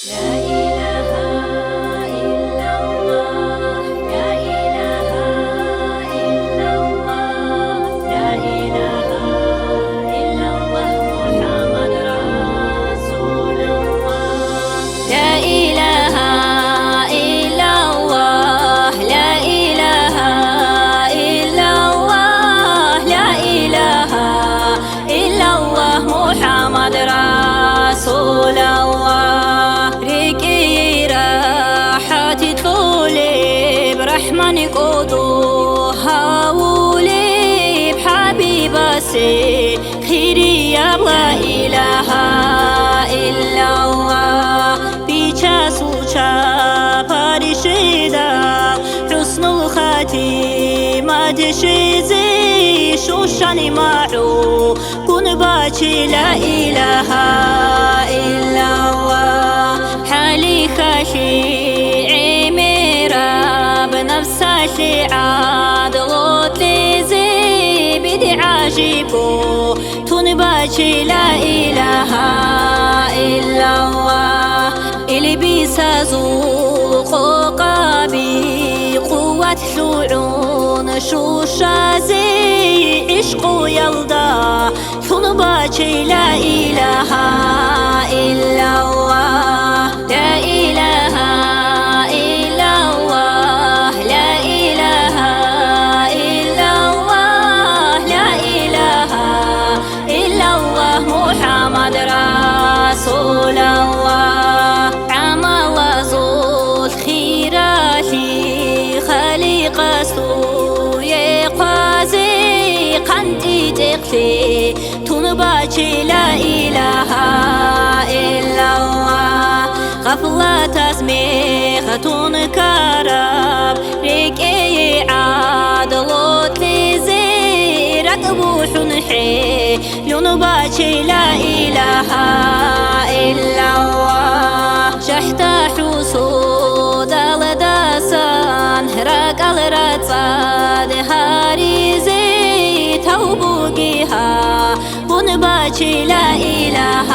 لا إله إلا الله لا إله إلا الله لا إله إلا الله محمد رسول الله لا إله إلا الله لا إله إلا الله لا إله إلا الله محمد رسول الله رحمن قدوها ولي بحبيبة خيري يا لا إله إلا الله بيشا سوشا بارشيدا حسن الخاتمة تشيزي شوشاني معو كن باتي لا إله إلا الله حالي خاشي بنفسي عادلوت لزي بدي عجيبو تنباتي لا إله إلا الله اللي بيسازوق قابي قوة شعون شوشا زي عشق يلدا تنباتي لا إله إلا الله لا إله رسول الله عمل زول خيراتي خليقة سوية قازي قنتي تقفي تنباتي لا إله إلا الله غفلة تسميخة تنكرب ركي عادلوت لزي ركبو حنحي لنباتي لا إله إلا الله شحت حسود لدسان هرق الرصاد هاريزي توبوكيها بنباتي لا إله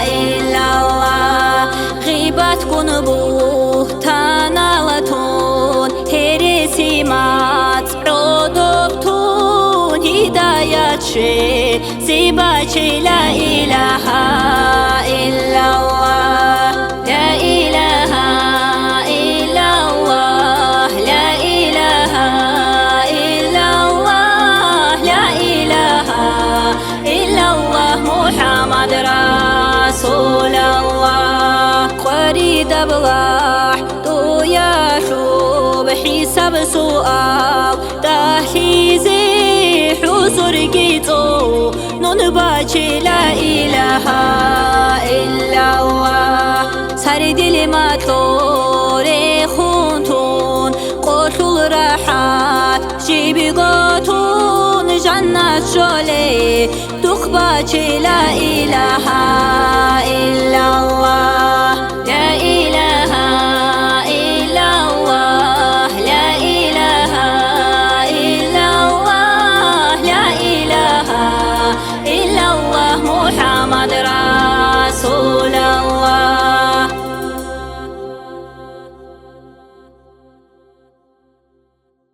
إلا الله غيبت كنبوه تنالتون هرسي مات عودبتون هدايات شي زيباتي لا إله إلا الله لا إله إلا الله لا إله إلا الله لا إله إلا الله محمد رسول الله قريد بلاح يا شوب حساب سؤال تحيزي حضور جيتو ننباتي لا إله إلا الله سرد لما توري خونتون قتل راحات جيبي قطون جنة جولي تخباتي لا إله إلا الله